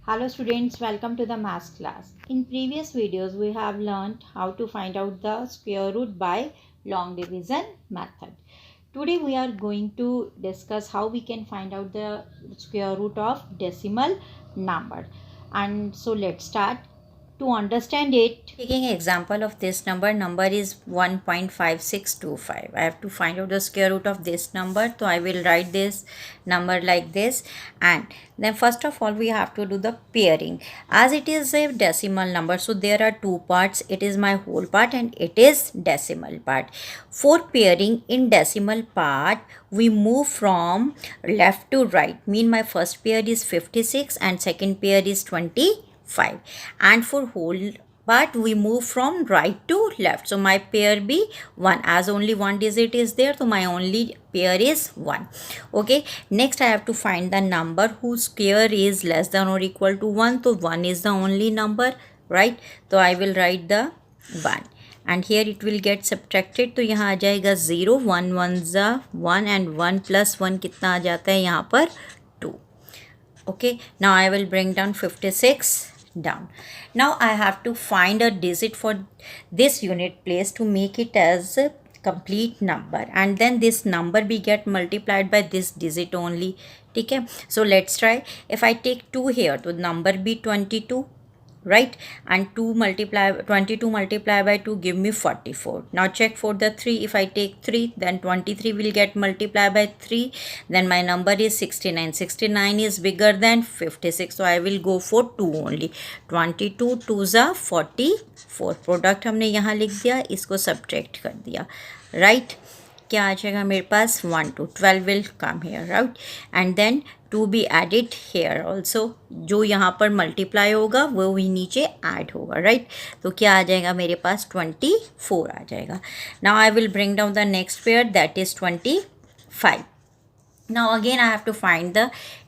Hello students, welcome to the math class. In previous videos, we have learned how to find out the square root by long division method. Today we are going to discuss how we can find out the square root of decimal number. And so let's start. To understand it, taking an example of this number is 1.5625. I have to find out the square root of this number, so I will write this number like this. And then first of all we have to do the pairing. As it is a decimal number, so there are two parts. It is my whole part and it is decimal part. For pairing in decimal part, we move from left to right. Mean my first pair is 56 and second pair is 25. And for whole part we move from right to left, so my pair be 1. As only one digit is there, so my only pair is 1. Okay, next I have to find the number whose square is less than or equal to 1. So 1 is the only number, right? So I will write the 1 and here it will get subtracted. तो यहाँ आ जाएगा 0, 1 1 जा 1 and 1 plus 1 कितना आ जाता है यहाँ पर 2. Okay, now I will bring down 56 down. Now I have to find a digit for this unit place to make it as a complete number, and then this number be get multiplied by this digit only. Okay, so let's try. If I take 2 here, the number be 22, right? And 22 multiply by 2 give me 44. Now check for the 3. If I take 3, then 23 will get multiplied by 3. Then my number is 69. 69 is bigger than 56, so I will go for 2 only. 22 2 जा 44. Product हमने यहाँ लिख दिया, इसको subtract कर दिया, right? क्या आ जाएगा मेरे पास 1 2 12 will come here, right? And then 2 be added here also. जो यहाँ पर मल्टीप्लाई होगा वो ही नीचे ऐड होगा, राइट? तो क्या आ जाएगा मेरे पास 24 आ जाएगा. Now I will bring down the next pair, that is 25. Now again I have to find the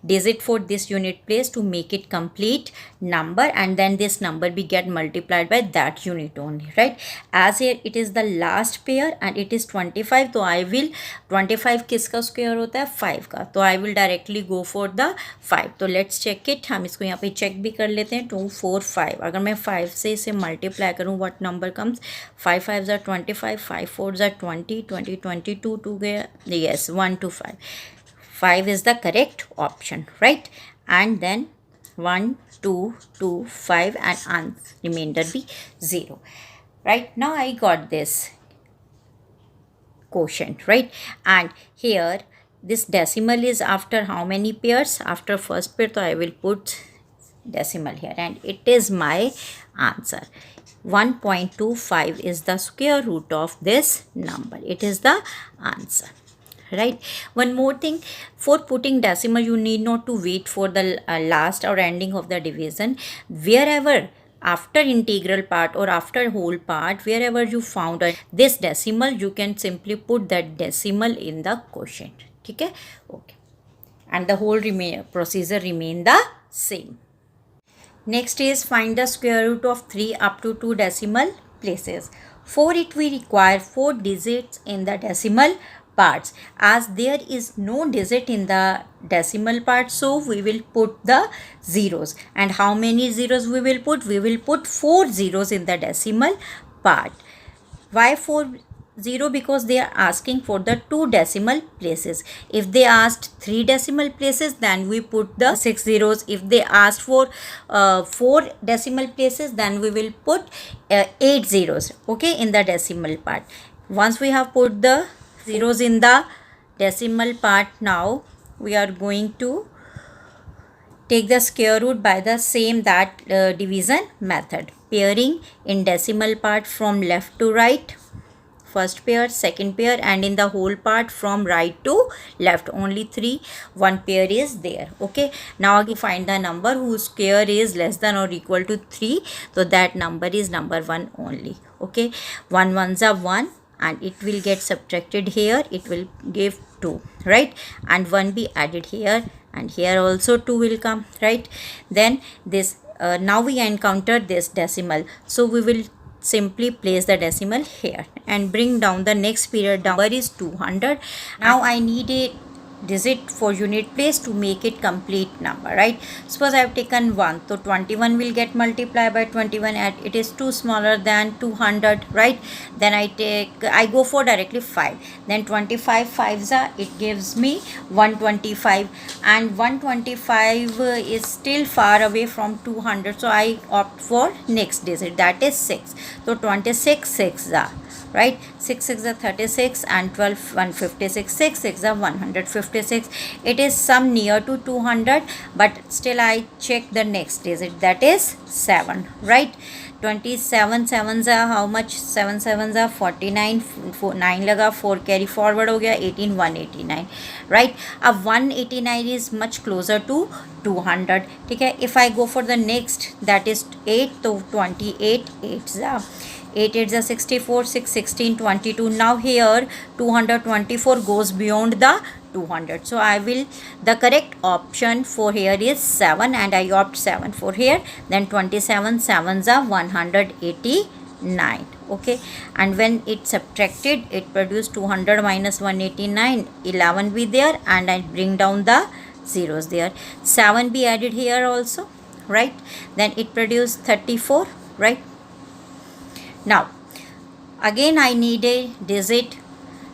digit for this unit place to make it complete number, and then this number be get multiplied by that unit only, right? As here it is the last pair and it is 25, तो I will 25 किसका square होता है 5 का, तो I will directly go for the 5. तो let's check it. हम इसको यहाँ पे चेक भी कर लेते हैं. 2 4 5. अगर मैं 5 से इसे मल्टीप्लाई करूँ, what number comes? 5 5 are 25, 5 4 are 20, 20 22 2 गया, yes 1 2 5. 5 is the correct option, right? And then 1 2 2 5 and remainder be 0, right? Now I got this quotient, right? And here this decimal is after how many pairs? After first pair, so I will put decimal here and it is my answer. 1.25 is the square root of this number. It is the answer, right? One more thing, for putting decimal you need not to wait for the last or ending of the division. Wherever after integral part or after whole part, wherever you found this decimal, you can simply put that decimal in the quotient. Okay, okay, and the whole procedure remain the same. Next is find the square root of 3 up to 2 decimal places. For it we require 4 digits in the decimal parts. As there is no digit in the decimal part, so we will put the zeros. And how many zeros we will put? We will put 4 zeros in the decimal part. Why 4 0? Because they are asking for the 2 decimal places. If they asked 3 decimal places, then we put the 6 zeros. If they asked for 4 decimal places, then we will put 8 zeros, okay, in the decimal part. Once we have put the zeros in the decimal part, now we are going to take the square root by the same that division method. Pairing in decimal part from left to right, first pair, second pair, and in the whole part from right to left, only 3, 1 pair is there. Okay, now you find the number whose square is less than or equal to 3, so that number is number 1 only. Okay, 1 1s are 1 and it will get subtracted here, it will give 2, right? And 1 be added here and here also 2 will come, right? Then this now we encounter this decimal, so we will simply place the decimal here and bring down the next period. Number is 200. Now I need a digit for unit place to make it complete number, right? Suppose I have taken 1, so 21 will get multiplied by 21 and it is too smaller than 200, right? Then I go for directly 5, then 25 5s are, it gives me 125, and 125 is still far away from 200, so I opt for next digit, that is 6. So 26 6 are, right? 6 6 are 36 and 12 156, 6 6 are 156. It is some near to 200, but still I check the next digit, that is 7, right? 27 7s are how much? 7 7s are 49, 9 लगा, 4 carry forward हो गया, 18 189, right? अब 189 is much closer to 200, ठीक है? If I go for the next, that is 8, तो 28 8s are 8 8s are 64, 6 16 22. Now here 224 goes beyond the 200, so I will, the correct option for here is 7 and I opt 7 for here. Then 27 7s are 189, okay? And when it subtracted, it produced 200 minus 189, 11 be there, and I bring down the zeros there. 7 be added here also, right? Then it produced 34, right? Now again I need a digit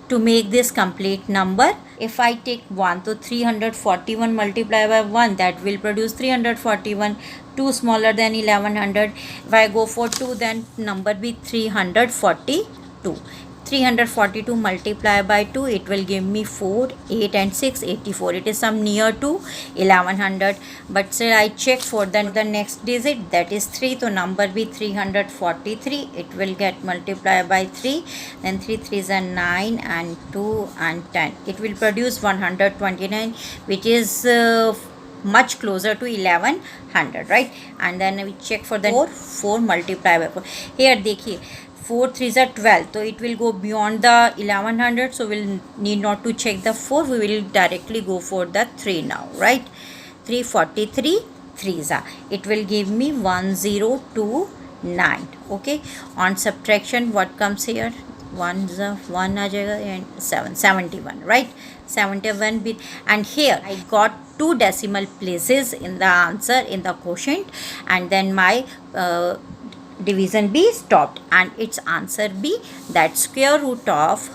to make this complete number. If I take 1, so 341 multiplied by 1, that will produce 341, 2 smaller than 1100. If I go for 2, then number be 342. 342 multiplied by 2, it will give me 4, 8 and 6 84. It is some near to 1100, but still I check for the next digit, that is 3, so number be 343. It will get multiplied by 3, then 3 3s are 9 and 2 and 10. It will produce 129, which is much closer to 1100, right? And then we check for the 4 multiplied by 4. Here देखिए 4 3s are 12, so it will go beyond the 1100, so we'll need not to check the 4, we will directly go for the 3 now, right? 343 3s are, it will give me 1029, okay? On subtraction, what comes here? 1 आ जाएगा and 7 71, right? 71 bit, and here I got 2 decimal places in the answer in the quotient, and then my division be stopped, and its answer be that square root of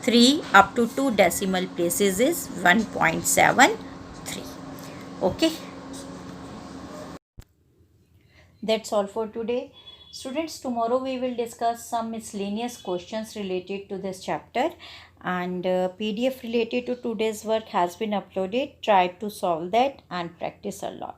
3 up to 2 decimal places is 1.73. okay, that's all for today. Students, tomorrow we will discuss some miscellaneous questions related to this chapter, and PDF related to today's work has been uploaded. Try to solve that and practice a lot.